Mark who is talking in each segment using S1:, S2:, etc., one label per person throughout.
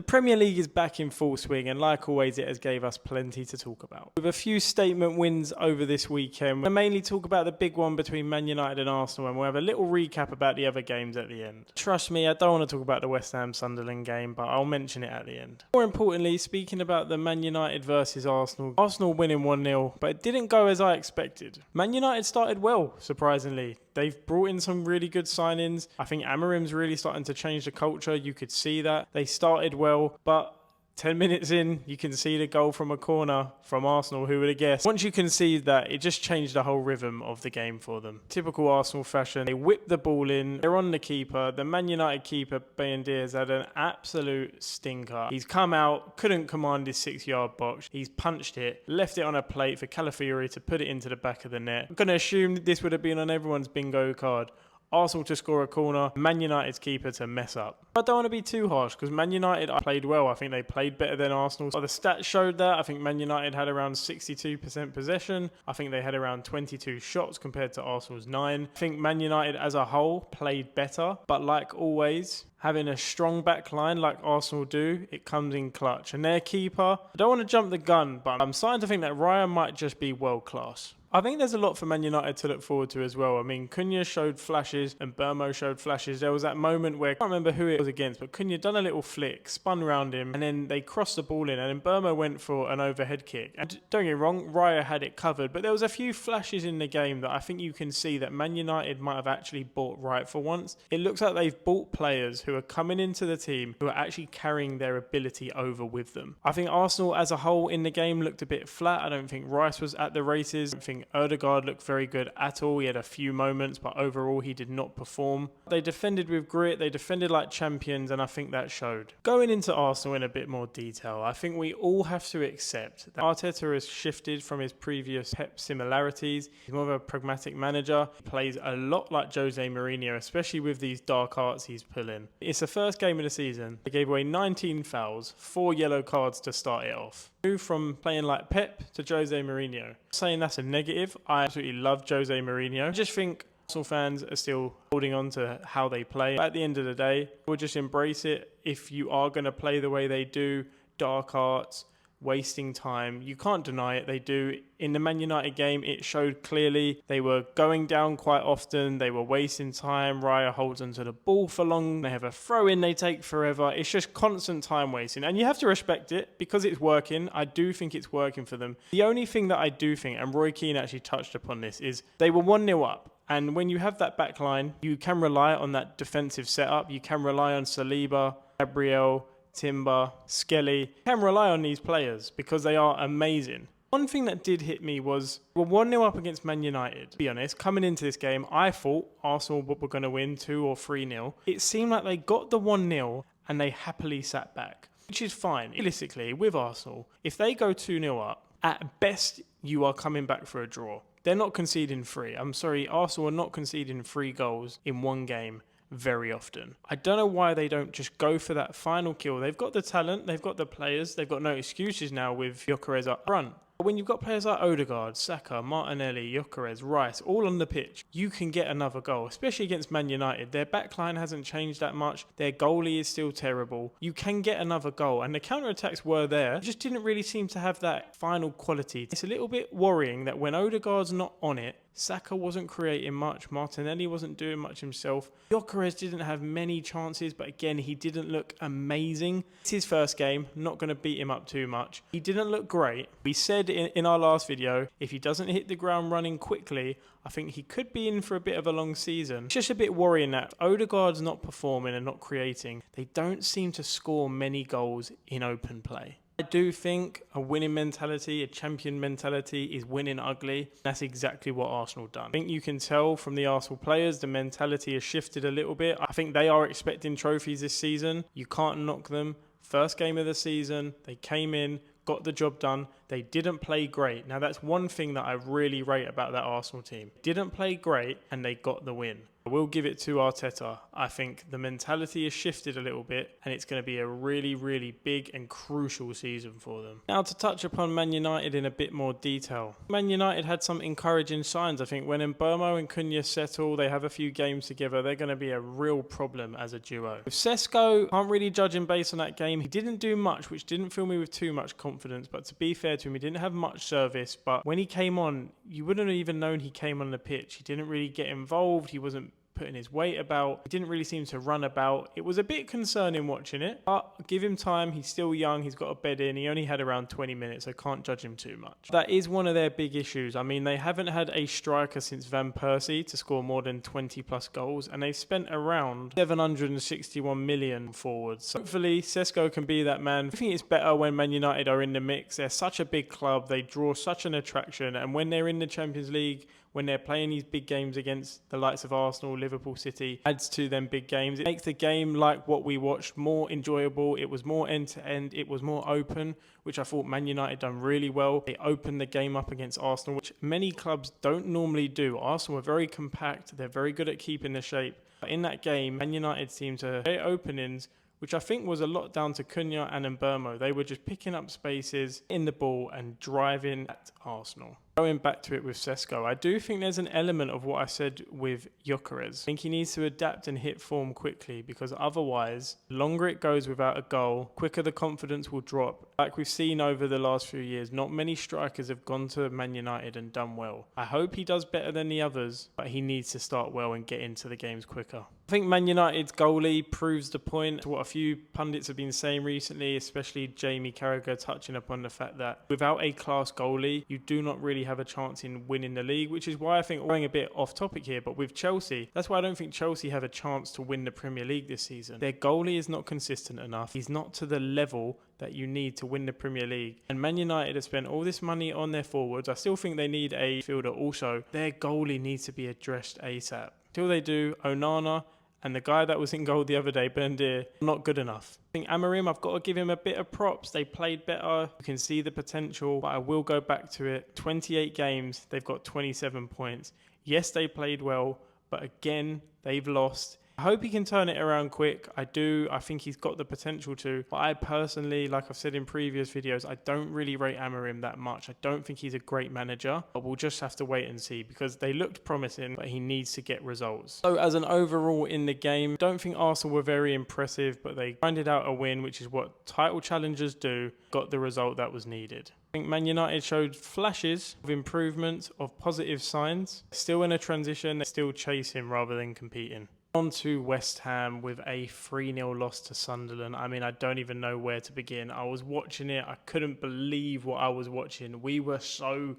S1: The Premier League is back in full swing, and like always it has gave us plenty to talk about. With a few statement wins over this weekend, we'll mainly talk about the big one between Man United and Arsenal, and we'll have a little recap about the other games at the end. Trust me, I don't want to talk about the West Ham Sunderland game, but I'll mention it at the end. More importantly, speaking about the Man United versus Arsenal winning 1-0, but it didn't go as I expected. Man United started well, surprisingly. They've brought in some really good signings. I think Amarim's really starting to change the culture. You could see that. They started well, but 10 minutes in, you can see the goal from a corner from Arsenal. Who would have guessed? Once you concede that, it just changed the whole rhythm of the game for them. Typical Arsenal fashion. They whip the ball in. They're on the keeper. The Man United keeper, Bayandier's had an absolute stinker. He's come out, couldn't command his 6-yard box. He's punched it, left it on a plate for Calafiori to put it into the back of the net. I'm going to assume this would have been on everyone's bingo card. Arsenal to score a corner, Man United's keeper to mess up. I don't want to be too harsh because Man United played well. I think they played better than Arsenal. The stats showed that. I think Man United had around 62% possession. I think they had around 22 shots compared to Arsenal's 9. I think Man United as a whole played better, but like always, having a strong back line like Arsenal do, it comes in clutch. And their keeper, I don't want to jump the gun, but I'm starting to think that Raya might just be world class. I think there's a lot for Man United to look forward to as well. I mean, Cunha showed flashes and Burmo showed flashes. There was that moment where, I can't remember who it was against, but Cunha done a little flick, spun round him, and then they crossed the ball in, and then Burmo went for an overhead kick. And don't get me wrong, Raya had it covered, but there was a few flashes in the game that I think you can see that Man United might have actually bought right for once. It looks like they've bought players who are coming into the team who are actually carrying their ability over with them. I think Arsenal as a whole in the game looked a bit flat. I don't think Rice was at the races. I don't think Odegaard looked very good at all. He had a few moments, but overall he did not perform. They defended with grit, they defended like champions, and I think that showed. Going into Arsenal in a bit more detail, I think we all have to accept that Arteta has shifted from his previous Pep similarities. He's more of a pragmatic manager. He plays a lot like Jose Mourinho, especially with these dark arts he's pulling. It's the first game of the season. They gave away 19 fouls, 4 yellow cards to start it off. Move from playing like Pep to Jose Mourinho. Saying that's a negative, I absolutely love Jose Mourinho. I just think Arsenal fans are still holding on to how they play. But at the end of the day, we'll just embrace it. If you are going to play the way they do, dark arts, wasting time, you can't deny it, they do. In the Man United game, it showed clearly. They were going down quite often, they were wasting time. Raya holds onto the ball for long, they have a throw in they take forever. It's just constant time wasting, and you have to respect it because it's working. I do think it's working for them. The only thing that I do think, and Roy Keane actually touched upon this, is they were 1-0 up. And when you have that back line, you can rely on that defensive setup. You can rely on Saliba, Gabriel, Timber, Skelly. You can rely on these players because they are amazing. One thing that did hit me was we're 1-0 up against Man United. To be honest, coming into this game, I thought Arsenal were going to win 2 or 3-0. It seemed like they got the 1-0 and they happily sat back, which is fine. Realistically, with Arsenal, if they go 2-0 up, at best, you are coming back for a draw. They're not conceding 3. I'm sorry, Arsenal are not conceding 3 goals in one game very often. I don't know why they don't just go for that final kill. They've got the talent, they've got the players, they've got no excuses now with Gyökeres up front. When you've got players like Odegaard, Saka, Martinelli, Gyökeres, Rice, all on the pitch, you can get another goal, especially against Man United. Their backline hasn't changed that much. Their goalie is still terrible. You can get another goal, and the counter-attacks were there. It just didn't really seem to have that final quality. It's a little bit worrying that when Odegaard's not on it, Saka wasn't creating much. Martinelli wasn't doing much himself. Gyökeres didn't have many chances, but again, he didn't look amazing. It's his first game. Not going to beat him up too much. He didn't look great. We said in our last video, if he doesn't hit the ground running quickly, I think he could be in for a bit of a long season. It's just a bit worrying that Odegaard's not performing and not creating. They don't seem to score many goals in open play. I do think a winning mentality, a champion mentality is winning ugly. That's exactly what Arsenal done. I think you can tell from the Arsenal players, the mentality has shifted a little bit. I think they are expecting trophies this season. You can't knock them. First game of the season, they came in, got the job done. They didn't play great. Now that's one thing that I really rate about that Arsenal team. Didn't play great and they got the win. I will give it to Arteta. I think the mentality has shifted a little bit and it's going to be a really, really big and crucial season for them. Now to touch upon Man United in a bit more detail. Man United had some encouraging signs. I think when Mbeumo and Cunha settle, they have a few games together, they're going to be a real problem as a duo. With Sesko, can't really judge him based on that game. He didn't do much, which didn't fill me with too much confidence, but to be fair to him, he didn't have much service, but when he came on, you wouldn't have even known he came on the pitch. He didn't really get involved, he wasn't putting his weight about, he didn't really seem to run about. It was a bit concerning watching it, but give him time, he's still young, he's got a bed in, he only had around 20 minutes, so can't judge him too much. That is one of their big issues. I mean, they haven't had a striker since Van Persie to score more than 20 plus goals, and they've spent around 761 million forwards. So hopefully Sesko can be that man. I think it's better when Man United are in the mix. They're such a big club, they draw such an attraction, and when they're in the Champions League, when they're playing these big games against the likes of Arsenal, Liverpool, City, adds to them big games. It makes the game, like what we watched, more enjoyable. It was more end-to-end. It was more open, which I thought Man United done really well. They opened the game up against Arsenal, which many clubs don't normally do. Arsenal are very compact. They're very good at keeping the shape. But in that game, Man United seemed to create openings, which I think was a lot down to Cunha and Mbeumo. They were just picking up spaces in the ball and driving at Arsenal. Going back to it with Sesko, I do think there's an element of what I said with Gyökeres. I think he needs to adapt and hit form quickly, because otherwise, the longer it goes without a goal, quicker the confidence will drop. Like we've seen over the last few years, not many strikers have gone to Man United and done well. I hope he does better than the others, but he needs to start well and get into the games quicker. I think Man United's goalie proves the point. What a few pundits have been saying recently, especially Jamie Carragher, touching upon the fact that without a class goalie, you do not really have a chance in winning the league, which is why I think, going a bit off topic here, but with Chelsea, that's why I don't think Chelsea have a chance to win the Premier League this season. Their goalie is not consistent enough. He's not to the level that you need to win the Premier League. And Man United have spent all this money on their forwards. I still think they need a fielder also. Their goalie needs to be addressed ASAP. Till they do, Onana and the guy that was in goal the other day, Bendir, not good enough. I think Amorim, I've got to give him a bit of props. They played better. You can see the potential, but I will go back to it. 28 games, they've got 27 points. Yes, they played well, but again, they've lost. I hope he can turn it around quick. I do. I think he's got the potential to. But I personally, like I've said in previous videos, I don't really rate Amorim that much. I don't think he's a great manager. But we'll just have to wait and see, because they looked promising, but he needs to get results. So as an overall in the game, I don't think Arsenal were very impressive, but they grinded out a win, which is what title challengers do. Got the result that was needed. I think Man United showed flashes of improvement, of positive signs. Still in a transition, they're still chasing rather than competing. On to West Ham with a 3-0 loss to Sunderland. I mean, I don't even know where to begin. I was watching it. I couldn't believe what I was watching. We were so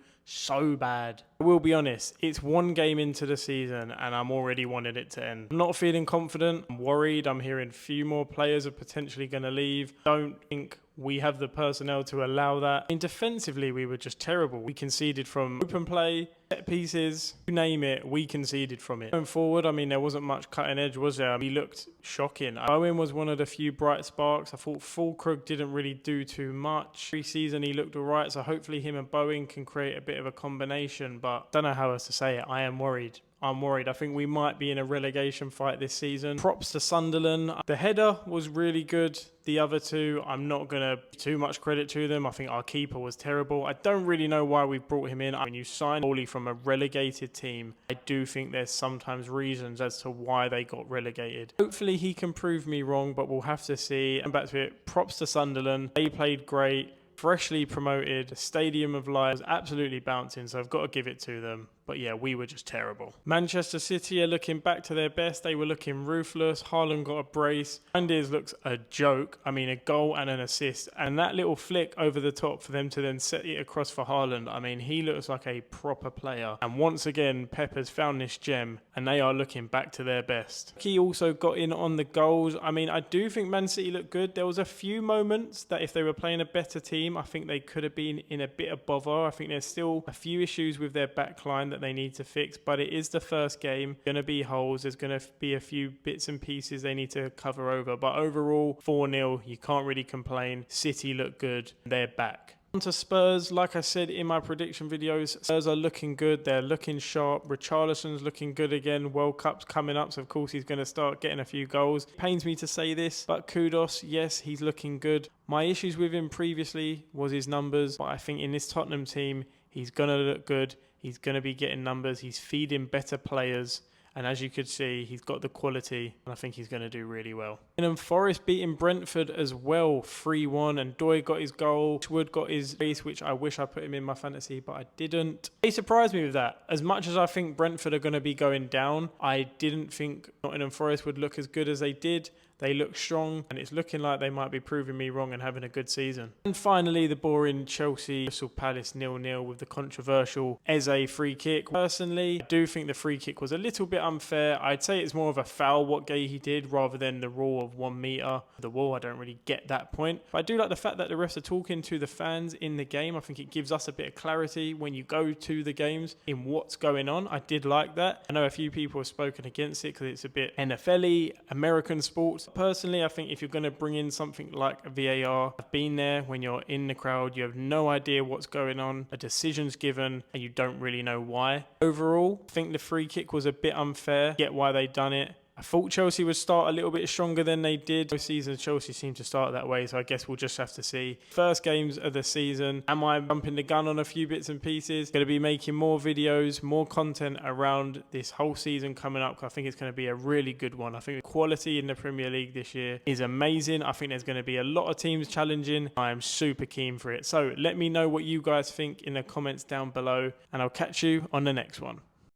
S1: bad. I will be honest, it's one game into the season and I'm already wanting it to end. I'm not feeling confident. I'm worried. I'm hearing a few more players are potentially going to leave. Don't think we have the personnel to allow that. I mean, defensively, we were just terrible. We conceded from open play, set pieces, you name it, we conceded from it. Going forward, I mean, there wasn't much cutting edge, was there? He looked shocking. Owen was one of the few bright sparks. I thought Fulkrug didn't really do too much. Pre-season, he looked all right, so hopefully him and Bowen can create a bit of a combination, but I don't know how else to say it. I am worried. I'm worried. I think we might be in a relegation fight this season. Props to Sunderland. The header was really good. The other two, I'm not going to give too much credit to them. I think our keeper was terrible. I don't really know why we brought him in. When you sign goalie from a relegated team, I do think there's sometimes reasons as to why they got relegated. Hopefully he can prove me wrong, but we'll have to see. And back to it, props to Sunderland. They played great. Freshly promoted, the Stadium of Light was absolutely bouncing, so I've got to give it to them. But yeah, we were just terrible. Manchester City are looking back to their best. They were looking ruthless. Haaland got a brace. Mendes looks a joke. I mean, a goal and an assist. And that little flick over the top for them to then set it across for Haaland. I mean, he looks like a proper player. And once again, Pep has found this gem and they are looking back to their best. He also got in on the goals. I mean, I do think Man City looked good. There was a few moments that if they were playing a better team, I think they could have been in a bit of bother. I think there's still a few issues with their back line that they need to fix, but it is the first game. Going to be holes. There's going to be a few bits and pieces they need to cover over, but overall 4-0, you can't really complain. City look good. They're back. On to Spurs. Like I said in my prediction videos, Spurs are looking good. They're looking sharp. Richarlison's looking good again. World Cup's coming up, so of course he's going to start getting a few goals. Pains me to say this, but kudos. Yes, he's looking good. My issues with him previously was his numbers, but I think in this Tottenham team, he's going to look good. He's going to be getting numbers. He's feeding better players. And as you could see, he's got the quality, and I think he's going to do really well. Nottingham Forest beating Brentford as well, 3-1, and Doy got his goal. Wood got his base, which I wish I put him in my fantasy, but I didn't. They surprised me with that. As much as I think Brentford are going to be going down, I didn't think Nottingham Forest would look as good as they did. They look strong, and it's looking like they might be proving me wrong and having a good season. And finally, the boring Chelsea Crystal Palace 0-0 with the controversial Eze free kick. Personally, I do think the free kick was a little bit unfair. I'd say it's more of a foul what Gahey did rather than the rule of 1 metre. The wall, I don't really get that point. But I do like the fact that the refs are talking to the fans in the game. I think it gives us a bit of clarity when you go to the games in what's going on. I did like that. I know a few people have spoken against it because it's a bit NFL-y, American sports. Personally, I think if you're going to bring in something like a VAR, I've been there when you're in the crowd, you have no idea what's going on, a decision's given, and you don't really know why. Overall, I think the free kick was a bit unfair, get why they done it. I thought Chelsea would start a little bit stronger than they did. Most seasons, Chelsea seem to start that way, so I guess we'll just have to see. First games of the season. Am I jumping the gun on a few bits and pieces? Going to be making more videos, more content around this whole season coming up. I think it's going to be a really good one. I think the quality in the Premier League this year is amazing. I think there's going to be a lot of teams challenging. I am super keen for it. So let me know what you guys think in the comments down below, and I'll catch you on the next one.